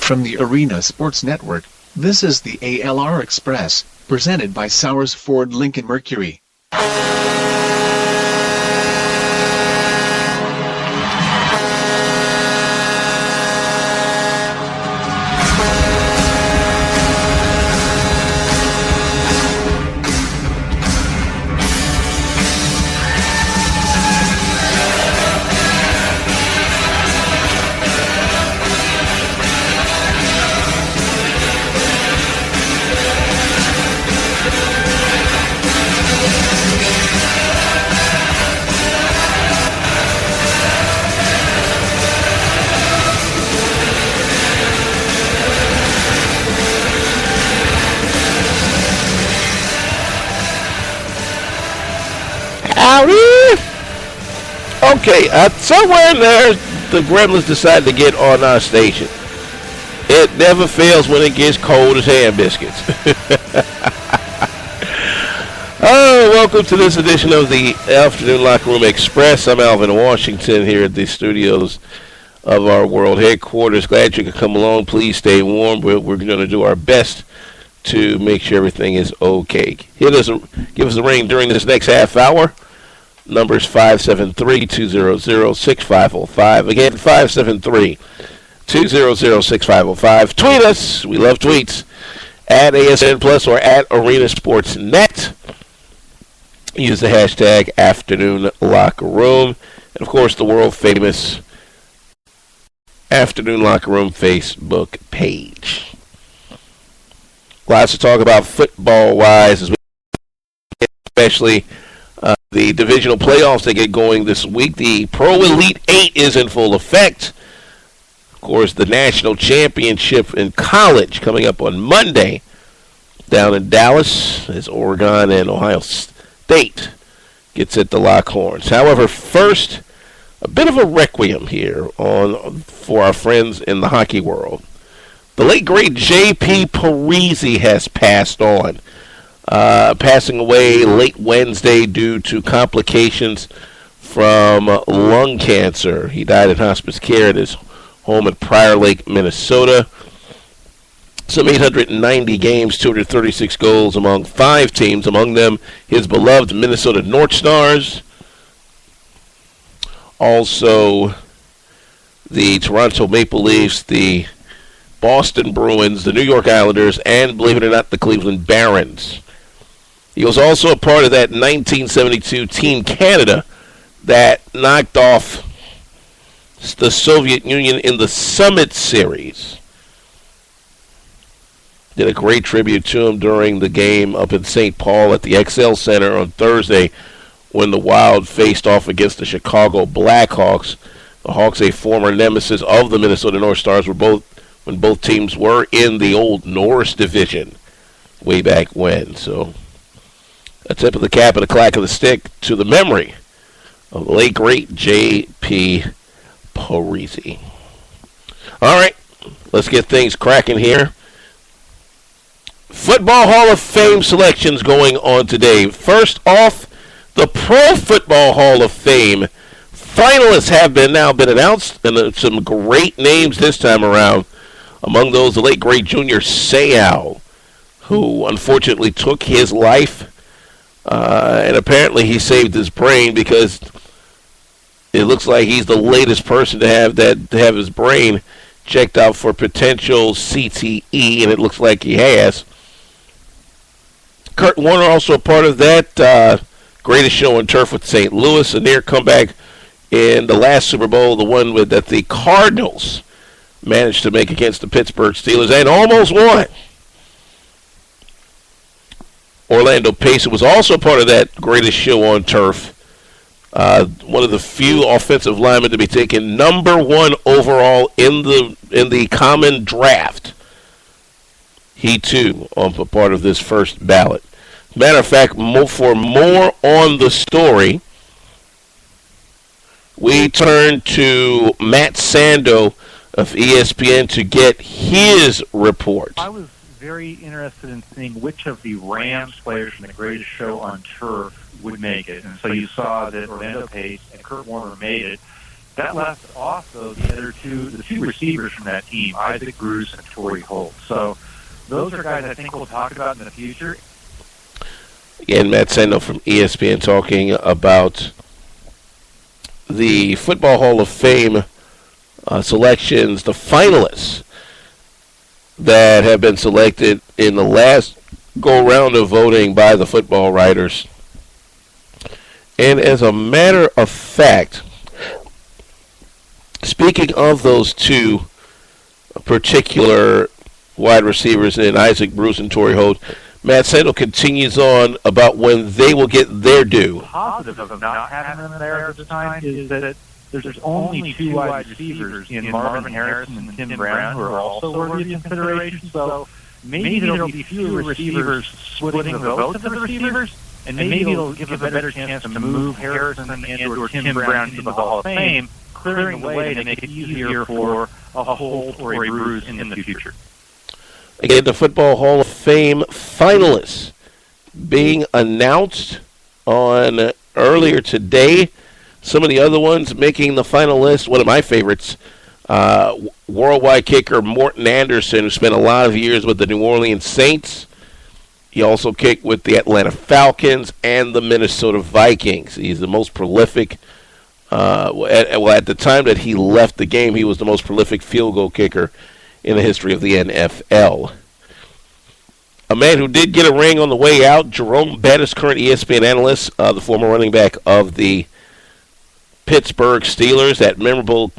From the Arena Sports Network, this is the ALR Express, presented by Sowers Ford Lincoln Mercury. Okay, somewhere in there, the Gremlins decided to get on our station. It never fails when it gets cold as ham biscuits. Oh, welcome to this edition of the Afternoon Locker Room Express. I'm Alvin Washington here at the studios of our world headquarters. Glad you could come along. Please stay warm. We're going to do our best to make sure everything is okay. Give us a ring during this next half hour. Number is 573-200-6505. Again, 573-200-6505. Tweet us. We love tweets. At ASN Plus or at Arena Sports Net. Use the hashtag Afternoon Locker Room. And, of course, the world-famous Afternoon Locker Room Facebook page. Lots to talk about football-wise, as we especially the divisional playoffs that get going this week. The Pro Elite 8 is in full effect. Of course, the national championship in college coming up on Monday down in Dallas as Oregon and Ohio State gets at the Lockhorns. However, first, a bit of a requiem here for our friends in the hockey world. The late, great J.P. Parisi has passed on. Passing away late Wednesday due to complications from lung cancer. He died in hospice care at his home in Prior Lake, Minnesota. Some 890 games, 236 goals among 5 teams, among them his beloved Minnesota North Stars. Also, the Toronto Maple Leafs, the Boston Bruins, the New York Islanders, and, believe it or not, the Cleveland Barons. He was also a part of that 1972 Team Canada that knocked off the Soviet Union in the Summit Series. Did a great tribute to him during the game up in St. Paul at the XL Center on Thursday when the Wild faced off against the Chicago Blackhawks. The Hawks, a former nemesis of the Minnesota North Stars, when both teams were in the old Norris division way back when. So, a tip of the cap and a clack of the stick to the memory of the late, great J.P. Parisi. All right, let's get things cracking here. Football Hall of Fame selections going on today. First off, the Pro Football Hall of Fame finalists have now been announced, and some great names this time around. Among those, the late, great Junior Seau, who unfortunately took his life. And apparently he saved his brain because it looks like he's the latest person to have his brain checked out for potential CTE, and it looks like he has. Kurt Warner also a part of that. Greatest show on turf with St. Louis, a near comeback in the last Super Bowl, the one that the Cardinals managed to make against the Pittsburgh Steelers and almost won. Orlando Pace, who was also part of that greatest show on turf. One of the few offensive linemen to be taken number 1 overall in the common draft. He, too, a part of this first ballot. Matter of fact, for more on the story, we turn to Matt Sando of ESPN to get his report. I was very interested in seeing which of the Rams players from the greatest show on turf would make it. And so you saw that Orlando Pace and Kurt Warner made it. That left off, though, the two receivers from that team, Isaac Bruce and Torrey Holt. So those are guys I think we'll talk about in the future. Again, Matt Sendo from ESPN talking about the Football Hall of Fame selections, the finalists that have been selected in the last go-round of voting by the football writers. And as a matter of fact, speaking of those two particular wide receivers in Isaac Bruce and Torrey Holt, Matt Sandel continues on about when they will get their due. The positive of not having them there at the time is that there's only two wide receivers in Marvin Harrison and Tim Brown who are also worthy of consideration. So maybe there'll be fewer receivers splitting the votes of the receivers, and maybe it'll give a better chance to move Harrison and or Tim Brown into the Hall of Fame, clearing the way to make it easier for a Holt or a Bruce in the future. Again, the Football Hall of Fame finalists being announced on earlier today. Some of the other ones making the final list, one of my favorites, worldwide kicker Morton Anderson, who spent a lot of years with the New Orleans Saints. He also kicked with the Atlanta Falcons and the Minnesota Vikings. He's the most prolific. At the time that he left the game, he was the most prolific field goal kicker in the history of the NFL. A man who did get a ring on the way out, Jerome Bettis, current ESPN analyst, the former running back of the Pittsburgh Steelers, that memorable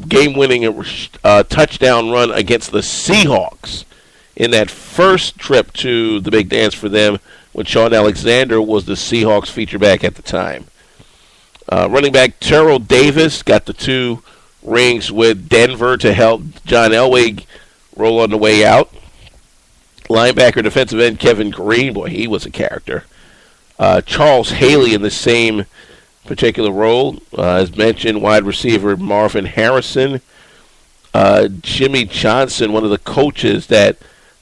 game-winning touchdown run against the Seahawks in that first trip to the big dance for them when Sean Alexander was the Seahawks feature back at the time. Running back Terrell Davis got the 2 rings with Denver to help John Elway roll on the way out. Linebacker defensive end Kevin Green, boy, he was a character. Charles Haley in the same particular role. As mentioned, wide receiver Marvin Harrison. Jimmy Johnson, one of the coaches that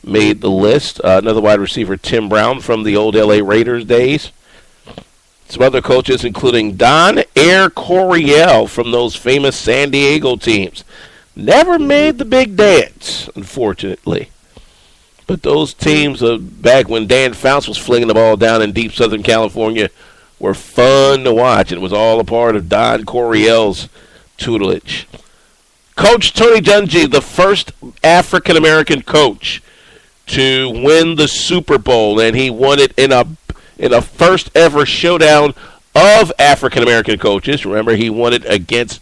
made the list. Another wide receiver, Tim Brown from the old L.A. Raiders days. Some other coaches, including Don Air Coryell from those famous San Diego teams. Never made the big dance, unfortunately. But those teams back when Dan Fouts was flinging the ball down in deep Southern California were fun to watch. It was all a part of Don Coryell's tutelage. Coach Tony Dungy, the first African-American coach to win the Super Bowl, and he won it in a first-ever showdown of African-American coaches. Remember, he won it against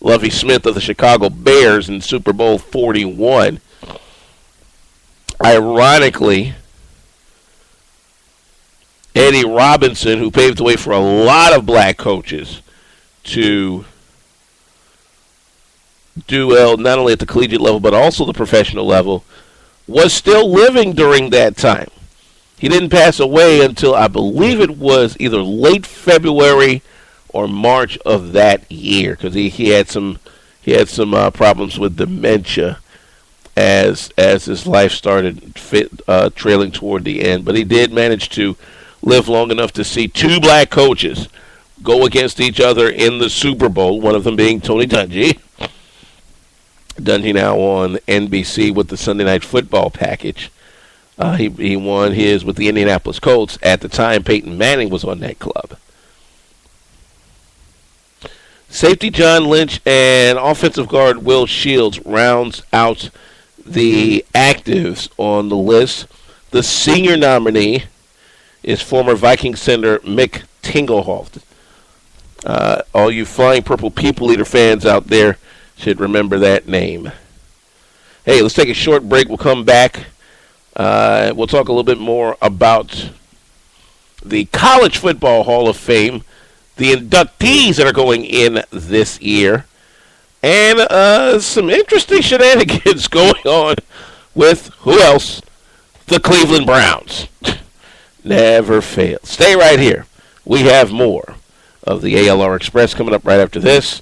Lovie Smith of the Chicago Bears in Super Bowl 41. Ironically, Eddie Robinson, who paved the way for a lot of black coaches to do well not only at the collegiate level but also the professional level, was still living during that time. He didn't pass away until I believe it was either late February or March of that year, because he had some problems with dementia as his life started trailing toward the end. But he did manage to live long enough to see 2 black coaches go against each other in the Super Bowl, one of them being Tony Dungy. Dungy now on NBC with the Sunday Night Football package. He won his with the Indianapolis Colts. At the time, Peyton Manning was on that club. Safety John Lynch and offensive guard Will Shields rounds out the actives on the list. The senior nominee is former Viking center Mick Tingelhoff. All you Flying Purple People Eater fans out there should remember that name. Hey, let's take a short break. We'll come back. We'll talk a little bit more about the College Football Hall of Fame, the inductees that are going in this year, and some interesting shenanigans going on with, who else? The Cleveland Browns. Never fails. Stay right here. We have more of the ALR Express coming up right after this.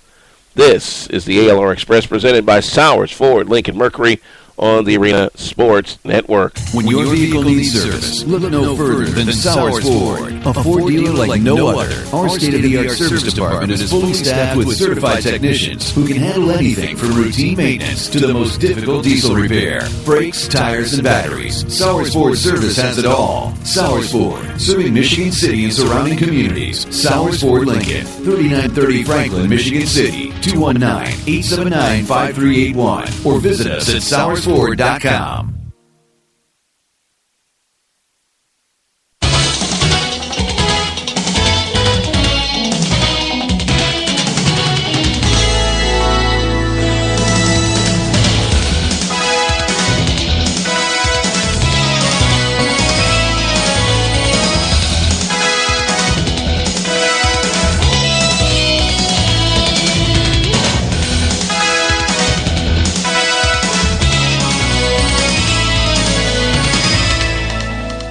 This is the ALR Express presented by Sowers Ford Lincoln Mercury on the Arena Sports Network. When your vehicle needs service, look no further than Sowers Ford, a Ford dealer like no other. Our state-of-the-art service department is fully staffed with certified technicians who can handle anything from routine maintenance to the most difficult diesel repair, brakes, tires, and batteries. Sowers Ford service has it all. Sowers Ford, serving Michigan City and surrounding communities. Sowers Ford Lincoln, 3930 Franklin, Michigan City, 219-879-5381, or visit us at SowersFord.com.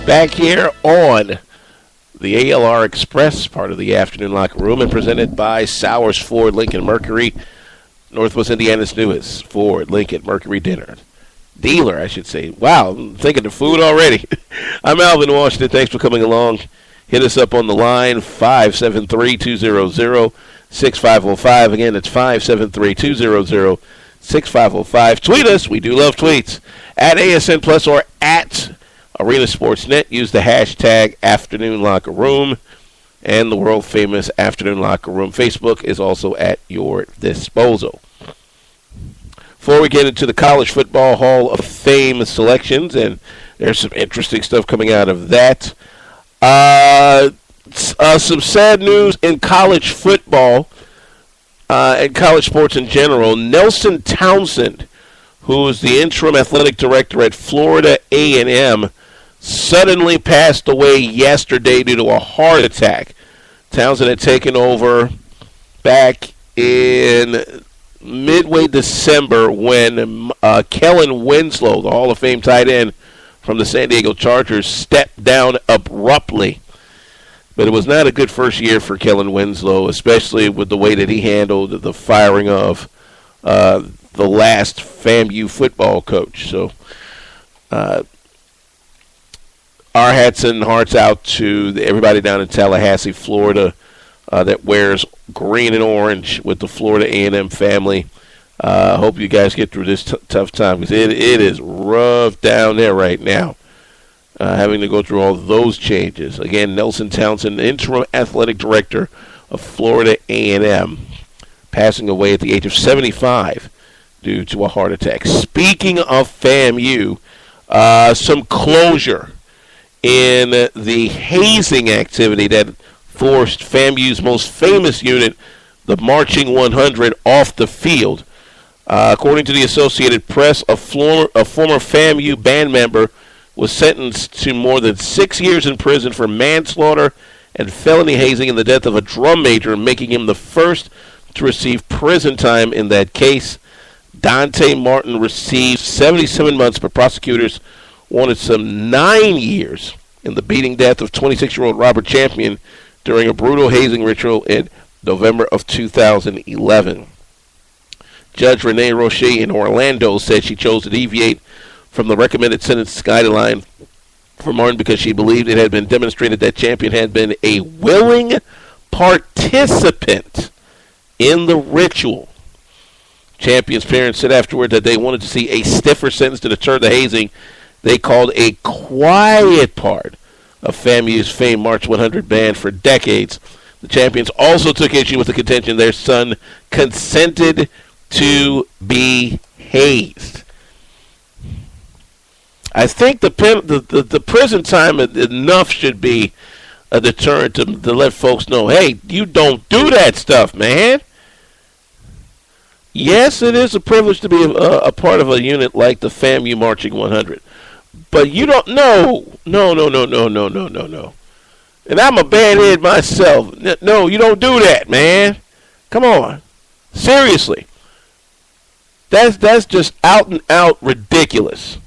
Back here on the ALR Express, part of the afternoon locker room, and presented by Sowers Ford Lincoln Mercury, Northwest Indiana's newest Ford Lincoln Mercury dealer, I should say. Wow, I'm thinking of food already. I'm Alvin Washington. Thanks for coming along. Hit us up on the line, 573-200-6505. Again, it's 573-200-6505. Tweet us. We do love tweets. At ASN Plus or at Arena Sportsnet. Use the hashtag Afternoon Locker Room, and the world famous Afternoon Locker Room Facebook is also at your disposal. Before we get into the College Football Hall of Fame selections, and there's some interesting stuff coming out of that. Some sad news in college football and college sports in general. Nelson Townsend, who is the interim athletic director at Florida A&M, suddenly passed away yesterday due to a heart attack. Townsend had taken over back in midway December when Kellen Winslow, the Hall of Fame tight end from the San Diego Chargers, stepped down abruptly. But it was not a good first year for Kellen Winslow, especially with the way that he handled the firing of the last FAMU football coach. So our hats and hearts out to everybody down in Tallahassee, Florida, that wears green and orange with the Florida A&M family. Hope you guys get through this tough time, because it is rough down there right now, having to go through all those changes. Again, Nelson Townsend, interim athletic director of Florida A&M, passing away at the age of 75 due to a heart attack. Speaking of FAMU, some closure in the hazing activity that forced FAMU's most famous unit, the Marching 100, off the field. According to the Associated Press, a former FAMU band member was sentenced to more than 6 years in prison for manslaughter and felony hazing in the death of a drum major, making him the first to receive prison time in that case. Dante Martin received 77 months, but prosecutors wanted some 9 years in the beating death of 26-year-old Robert Champion during a brutal hazing ritual in November of 2011. Judge Renee Roche in Orlando said she chose to deviate from the recommended sentence guideline for Martin because she believed it had been demonstrated that Champion had been a willing participant in the ritual. Champion's parents said afterward that they wanted to see a stiffer sentence to deter the hazing they called a quiet part of FAMU's famed March 100 band for decades. The Champions also took issue with the contention their son consented to be hazed. I think the prison time enough should be a deterrent to let folks know, hey, you don't do that stuff, man. Yes, it is a privilege to be a part of a unit like the FAMU Marching 100. But you don't know. No. And I'm a bad head myself. No, you don't do that, man. Come on. Seriously. That's just out and out ridiculous.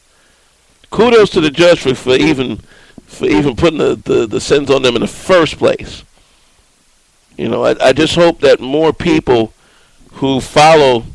Kudos to the judge for even putting the sentence on them in the first place. You know, I just hope that more people who follow